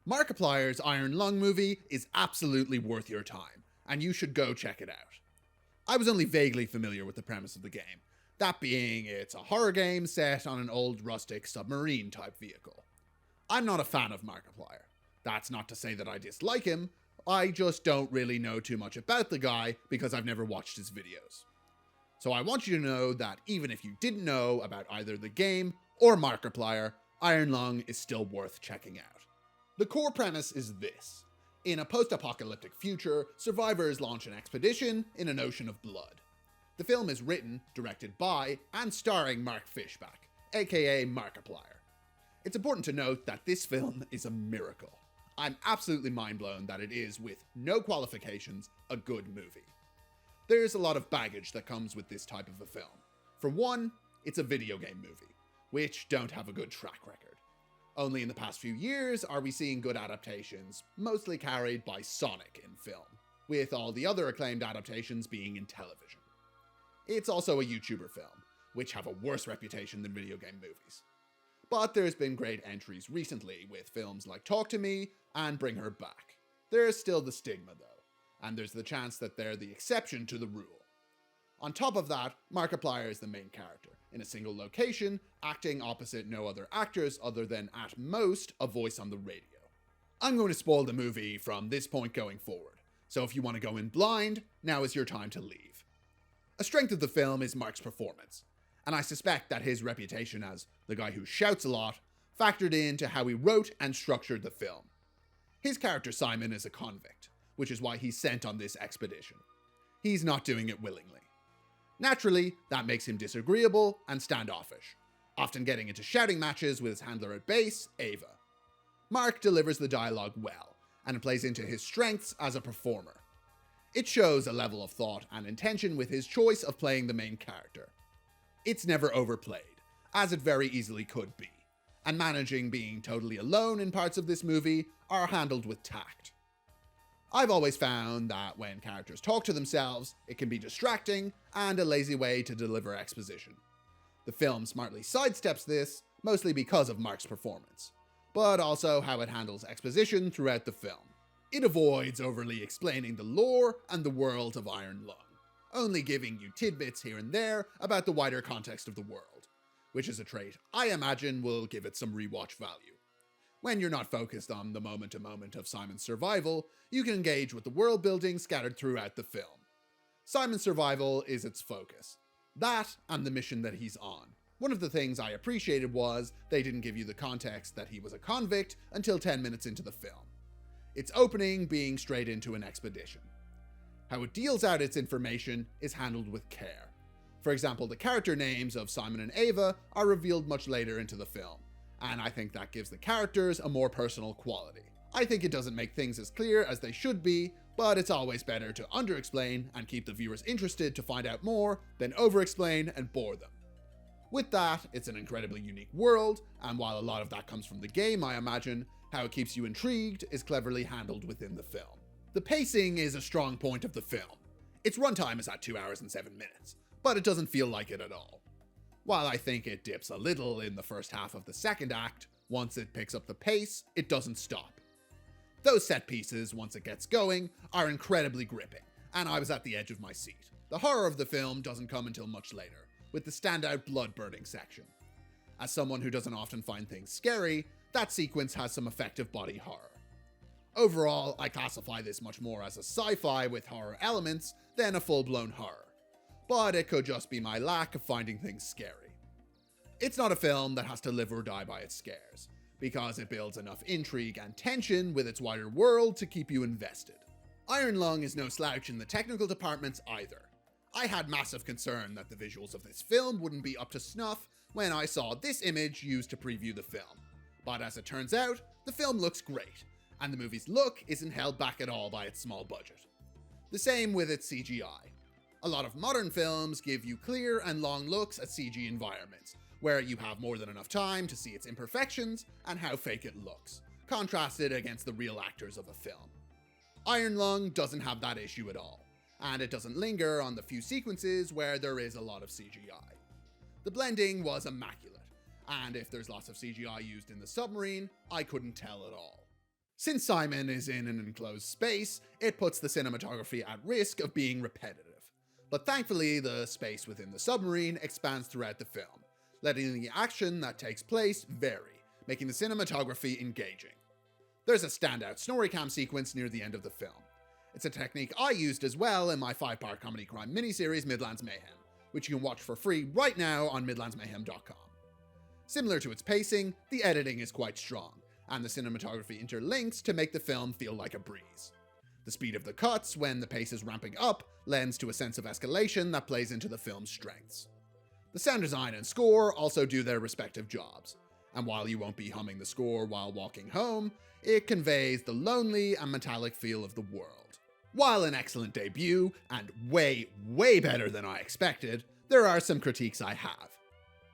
Markiplier's Iron Lung movie is absolutely worth your time, and you should go check it out. I was only vaguely familiar with the premise of the game, that being it's a horror game set on an old rustic submarine type vehicle. I'm not a fan of Markiplier. That's not to say that I dislike him, I just don't really know too much about the guy because I've never watched his videos. So I want you to know that even if you didn't know about either the game or Markiplier, Iron Lung is still worth checking out. The core premise is this. In a post-apocalyptic future, survivors launch an expedition in an ocean of blood. The film is written, directed by, and starring Mark Fishback, aka Markiplier. It's important to note that this film is a miracle. I'm absolutely mind-blown that it is, with no qualifications, a good movie. There's a lot of baggage that comes with this type of a film. For one, it's a video game movie, which don't have a good track record. Only in the past few years are we seeing good adaptations, mostly carried by Sonic in film, with all the other acclaimed adaptations being in television. It's also a YouTuber film, which have a worse reputation than video game movies. But there's been great entries recently with films like Talk to Me and Bring Her Back. There's still the stigma though, and there's the chance that they're the exception to the rule. On top of that, Markiplier is the main character, in a single location, acting opposite no other actors other than, at most, a voice on the radio. I'm going to spoil the movie from this point going forward, so if you want to go in blind, now is your time to leave. A strength of the film is Mark's performance, and I suspect that his reputation as the guy who shouts a lot factored into how he wrote and structured the film. His character Simon is a convict, which is why he's sent on this expedition. He's not doing it willingly. Naturally, that makes him disagreeable and standoffish, often getting into shouting matches with his handler at base, Ava. Mark delivers the dialogue well, and plays into his strengths as a performer. It shows a level of thought and intention with his choice of playing the main character. It's never overplayed, as it very easily could be, and managing being totally alone in parts of this movie are handled with tact. I've always found that when characters talk to themselves, it can be distracting and a lazy way to deliver exposition. The film smartly sidesteps this, mostly because of Mark's performance, but also how it handles exposition throughout the film. It avoids overly explaining the lore and the world of Iron Lung, only giving you tidbits here and there about the wider context of the world, which is a trait I imagine will give it some rewatch value. When you're not focused on the moment-to-moment of Simon's survival, you can engage with the world building scattered throughout the film. Simon's survival is its focus. That and the mission that he's on. One of the things I appreciated was they didn't give you the context that he was a convict until 10 minutes into the film. Its opening being straight into an expedition. How it deals out its information is handled with care. For example, the character names of Simon and Ava are revealed much later into the film, and I think that gives the characters a more personal quality. I think it doesn't make things as clear as they should be, but it's always better to under-explain and keep the viewers interested to find out more than over-explain and bore them. With that, it's an incredibly unique world, and while a lot of that comes from the game, I imagine, how it keeps you intrigued is cleverly handled within the film. The pacing is a strong point of the film. Its runtime is at 2 hours and 7 minutes, but it doesn't feel like it at all. While I think it dips a little in the first half of the second act, once it picks up the pace, it doesn't stop. Those set pieces, once it gets going, are incredibly gripping, and I was at the edge of my seat. The horror of the film doesn't come until much later, with the standout blood-burning section. As someone who doesn't often find things scary, that sequence has some effective body horror. Overall, I classify this much more as a sci-fi with horror elements than a full-blown horror. But it could just be my lack of finding things scary. It's not a film that has to live or die by its scares, because it builds enough intrigue and tension with its wider world to keep you invested. Iron Lung is no slouch in the technical departments either. I had massive concern that the visuals of this film wouldn't be up to snuff when I saw this image used to preview the film. But as it turns out, the film looks great, and the movie's look isn't held back at all by its small budget. The same with its CGI. A lot of modern films give you clear and long looks at CG environments, where you have more than enough time to see its imperfections and how fake it looks, contrasted against the real actors of a film. Iron Lung doesn't have that issue at all, and it doesn't linger on the few sequences where there is a lot of CGI. The blending was immaculate, and if there's lots of CGI used in the submarine, I couldn't tell at all. Since Simon is in an enclosed space, it puts the cinematography at risk of being repetitive. But thankfully, the space within the submarine expands throughout the film, letting the action that takes place vary, making the cinematography engaging. There's a standout SnorriCam sequence near the end of the film. It's a technique I used as well in my 5-part comedy crime miniseries Midlands Mayhem, which you can watch for free right now on midlandsmayhem.com. Similar to its pacing, the editing is quite strong, and the cinematography interlinks to make the film feel like a breeze. The speed of the cuts when the pace is ramping up lends to a sense of escalation that plays into the film's strengths. The sound design and score also do their respective jobs, and while you won't be humming the score while walking home, it conveys the lonely and metallic feel of the world. While an excellent debut, and way better than I expected, there are some critiques I have.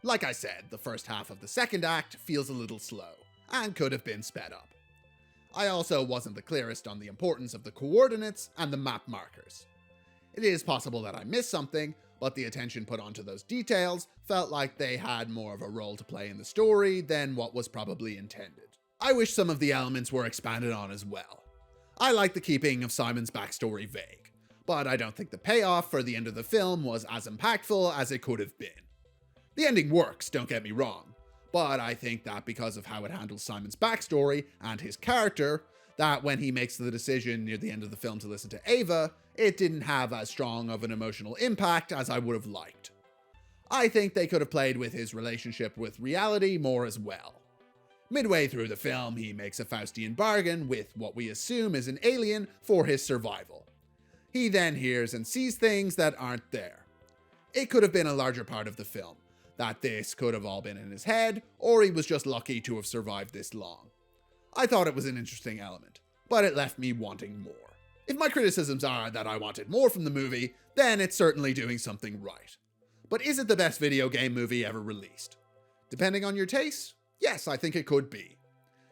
Like I said, the first half of the second act feels a little slow, and could have been sped up. I also wasn't the clearest on the importance of the coordinates and the map markers. It is possible that I missed something, but the attention put onto those details felt like they had more of a role to play in the story than what was probably intended. I wish some of the elements were expanded on as well. I like the keeping of Simon's backstory vague, but I don't think the payoff for the end of the film was as impactful as it could have been. The ending works, don't get me wrong, but I think that because of how it handles Simon's backstory and his character, that when he makes the decision near the end of the film to listen to Ava, it didn't have as strong of an emotional impact as I would have liked. I think they could have played with his relationship with reality more as well. Midway through the film, he makes a Faustian bargain with what we assume is an alien for his survival. He then hears and sees things that aren't there. It could have been a larger part of the film, that this could have all been in his head, or he was just lucky to have survived this long. I thought it was an interesting element, but it left me wanting more. If my criticisms are that I wanted more from the movie, then it's certainly doing something right. But is it the best video game movie ever released? Depending on your taste, yes, I think it could be.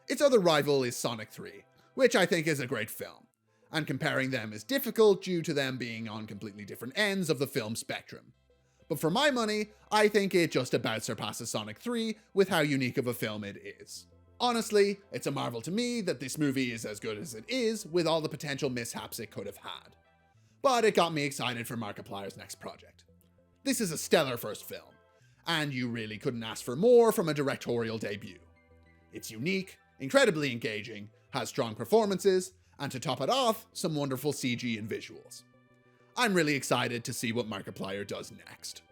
Its other rival is Sonic 3, which I think is a great film, and comparing them is difficult due to them being on completely different ends of the film spectrum. But for my money, I think it just about surpasses Sonic 3 with how unique of a film it is. Honestly, it's a marvel to me that this movie is as good as it is with all the potential mishaps it could have had. But it got me excited for Markiplier's next project. This is a stellar first film, and you really couldn't ask for more from a directorial debut. It's unique, incredibly engaging, has strong performances, and to top it off, some wonderful CG and visuals. I'm really excited to see what Markiplier does next.